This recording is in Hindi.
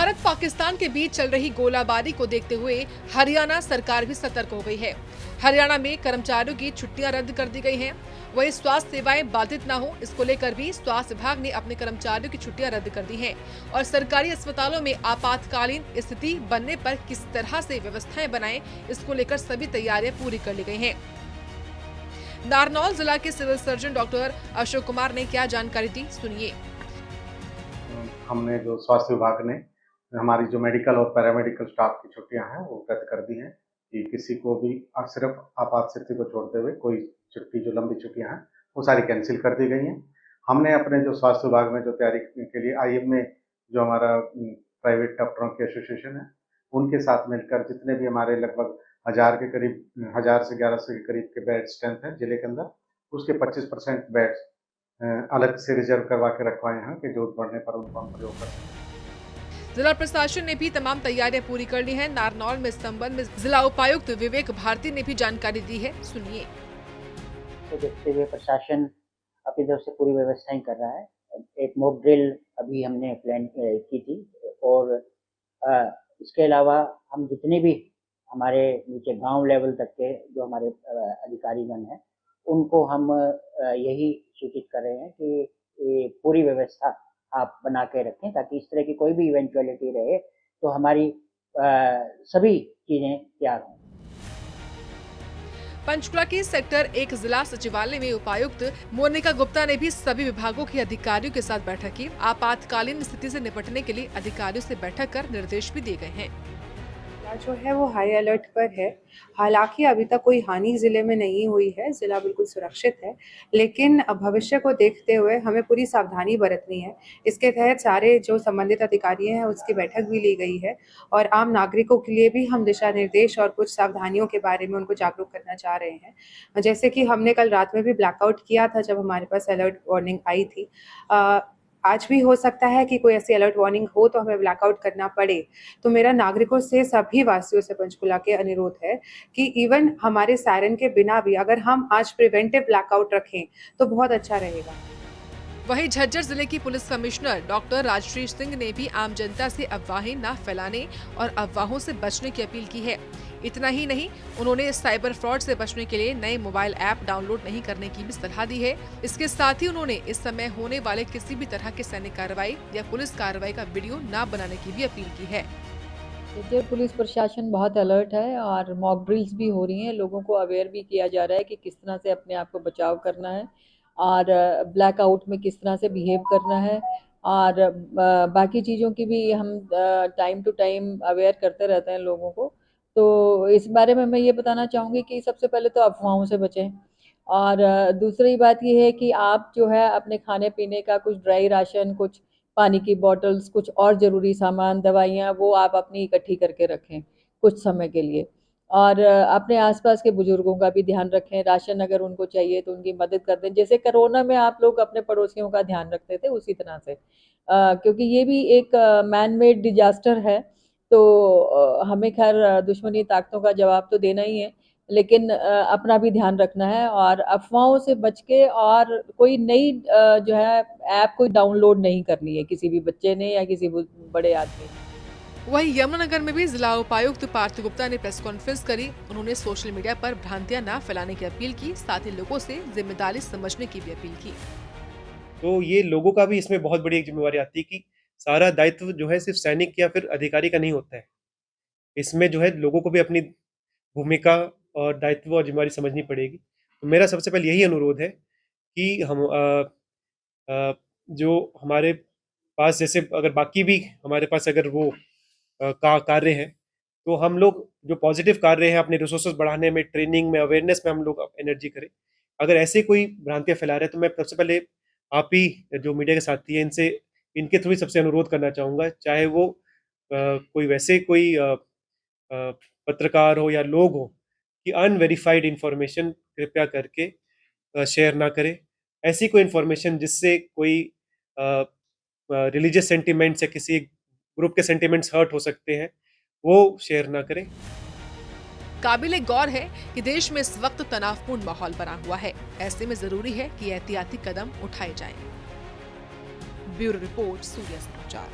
भारत पाकिस्तान के बीच चल रही गोलाबारी को देखते हुए हरियाणा सरकार भी सतर्क हो गई है। हरियाणा में कर्मचारियों की छुट्टियां रद्द कर दी गई हैं। वहीं स्वास्थ्य सेवाएं बाधित न हो, इसको लेकर भी स्वास्थ्य विभाग ने अपने कर्मचारियों की छुट्टियां रद्द कर दी हैं और सरकारी अस्पतालों में आपातकालीन स्थिति बनने पर किस तरह से व्यवस्थाएं बनाएं, इसको लेकर सभी तैयारियां पूरी कर ली गई हैं। नारनौल जिला के civil surgeon doctor Ashok Kumar ने क्या जानकारी दी, सुनिए। हमने जो स्वास्थ्य विभाग ने हमारी जो मेडिकल और पैरामेडिकल स्टाफ की छुट्टियां हैं वो रद्द कर दी हैं कि किसी को भी सिर्फ आपात स्थिति को छोड़ते हुए कोई छुट्टी जो लंबी छुट्टियां हैं वो सारी कैंसिल कर दी गई हैं। हमने अपने जो स्वास्थ्य विभाग में जो तैयारी के लिए आईएम में जो हमारा प्राइवेट डॉक्टरों की एसोसिएशन है उनके साथ मिलकर जितने भी हमारे लगभग 1000 के करीब 1000 से 1100 के करीब के बेड स्ट्रेंथ है जिले के अंदर, उसके 25% बेड्स अलग से रिजर्व करवा के रखवाए हैं कि जरूरत पड़ने पर उनको हम प्रयोग कर सकें। जिला प्रशासन ने भी तमाम तैयारियां पूरी कर ली हैं। नारनौल में इस संबंध में जिला उपायुक्त विवेक भारती ने भी जानकारी दी है, सुनिए। तो देखते हुए प्रशासन अपनी तरफ से पूरी व्यवस्थाएं कर रहा है। एक मॉक ड्रिल अभी हमने प्लान की थी और इसके अलावा हम जितने भी हमारे नीचे गांव लेवल तक के जो हमारे अधिकारीगण हैं उनको हम यही सूचित कर रहे हैं कि पूरी व्यवस्था आप बना के रखें ताकि इस तरह की कोई भी इवेंचुअलिटी रहे तो हमारी सभी चीजें तैयार हों। पंचकुला के सेक्टर 1 जिला सचिवालय में उपायुक्त मोनिका गुप्ता ने भी सभी विभागों के अधिकारियों के साथ बैठक की। आपातकालीन स्थिति से निपटने के लिए अधिकारियों से बैठक कर निर्देश भी दिए गए हैं। जो है वो हाई अलर्ट पर है। हालांकि अभी तक कोई हानि जिले में नहीं हुई है, जिला बिल्कुल सुरक्षित है, लेकिन भविष्य को देखते हुए हमें पूरी सावधानी बरतनी है। इसके तहत सारे जो संबंधित अधिकारी हैं उसकी बैठक भी ली गई है और आम नागरिकों के लिए भी हम दिशा निर्देश और कुछ सावधानियों के बारे में उनको जागरूक करना चाह रहे हैं। जैसे कि हमने कल रात में भी ब्लैकआउट किया था जब हमारे पास अलर्ट वार्निंग आई थी। आज भी हो सकता है कि कोई ऐसी अलर्ट वार्निंग हो तो हमें ब्लैकआउट करना पड़े। तो मेरा नागरिकों से, सभी वासियों से पंचकुला के अनुरोध है कि इवन हमारे सायरन के बिना भी अगर हम आज प्रिवेंटिव ब्लैकआउट रखें तो बहुत अच्छा रहेगा। वहीं झज्जर जिले की police commissioner doctor Rajshree Singh ने भी आम जनता से अफवाहें न फैलाने और अफवाहों से बचने की अपील की है। इतना ही नहीं, उन्होंने साइबर फ्रॉड से बचने के लिए नए मोबाइल ऐप डाउनलोड नहीं करने की भी सलाह दी है। इसके साथ ही उन्होंने इस समय होने वाले किसी भी तरह के सैन्य कार्रवाई या पुलिस कार्रवाई का वीडियो न बनाने की भी अपील की है। झज्जर पुलिस प्रशासन बहुत अलर्ट है और मॉक ड्रिल्स भी हो रही हैं। लोगों को अवेयर भी किया जा रहा है कि किस तरह से अपने आप को बचाव करना है और ब्लैकआउट में किस तरह से बिहेव करना है और बाकी चीज़ों की भी हम टाइम टू टाइम अवेयर करते रहते हैं लोगों को। तो इस बारे में मैं ये बताना चाहूँगी कि सबसे पहले तो अफवाहों से बचें और दूसरी बात ये है कि आप जो है अपने खाने पीने का कुछ ड्राई राशन, कुछ पानी की बॉटल्स, कुछ और ज़रूरी सामान, दवाइयाँ वो आप अपनी इकट्ठी करके रखें कुछ समय के लिए और अपने आसपास के बुजुर्गों का भी ध्यान रखें। राशन अगर उनको चाहिए तो उनकी मदद कर दें, जैसे कोरोना में आप लोग अपने पड़ोसियों का ध्यान रखते थे उसी तरह से, क्योंकि ये भी एक मैन मेड डिजास्टर है तो हमें खैर दुश्मनी ताकतों का जवाब तो देना ही है, लेकिन अपना भी ध्यान रखना है और अफवाहों से बच के और कोई नई जो है ऐप कोई डाउनलोड नहीं करनी है किसी भी बच्चे ने या किसी बड़े आदमी ने। वहीं यमुनानगर में भी जिला उपायुक्त पार्थ गुप्ता ने प्रेस कॉन्फ्रेंस करी। उन्होंने सोशल मीडिया पर भ्रांतियां न फैलाने की अपील की, साथ ही लोगों से जिम्मेदारी समझने की भी अपील की। तो ये लोगों का भी इसमें बहुत बड़ी एक जिम्मेवारी आती है कि सारा दायित्व जो है सिर्फ सैनिक या फिर अधिकारी का नहीं होता है। इसमें जो है लोगों को भी अपनी भूमिका और दायित्व और जिम्मेवारी समझनी पड़ेगी। तो मेरा सबसे पहले यही अनुरोध है कि हम जो हमारे पास जैसे अगर बाकी भी हमारे पास अगर वो कार्य हैं तो हम लोग जो पॉजिटिव कार्य हैं अपने रिसोर्सेज बढ़ाने में, ट्रेनिंग में, अवेयरनेस में हम लोग एनर्जी करें। अगर ऐसे कोई भ्रांतियाँ फैला रहे हैं तो मैं सबसे पहले आप ही जो मीडिया के साथी हैं इनसे इनके थ्रू ही सबसे अनुरोध करना चाहूँगा, चाहे वो कोई वैसे कोई पत्रकार हो या लोग हो, कि अनवेरिफाइड इंफॉर्मेशन कृपया करके शेयर ना करें। ऐसी कोई इंफॉर्मेशन जिससे कोई रिलीजियस सेंटिमेंट्स या किसी ग्रुप के सेंटिमेंट्स हर्ट हो सकते हैं वो शेयर ना करें। काबिले गौर है कि देश में इस वक्त तनावपूर्ण माहौल बना हुआ है। ऐसे में जरूरी है कि एहतियाती कदम उठाए जाएं। ब्यूरो रिपोर्ट, सूर्य समाचार।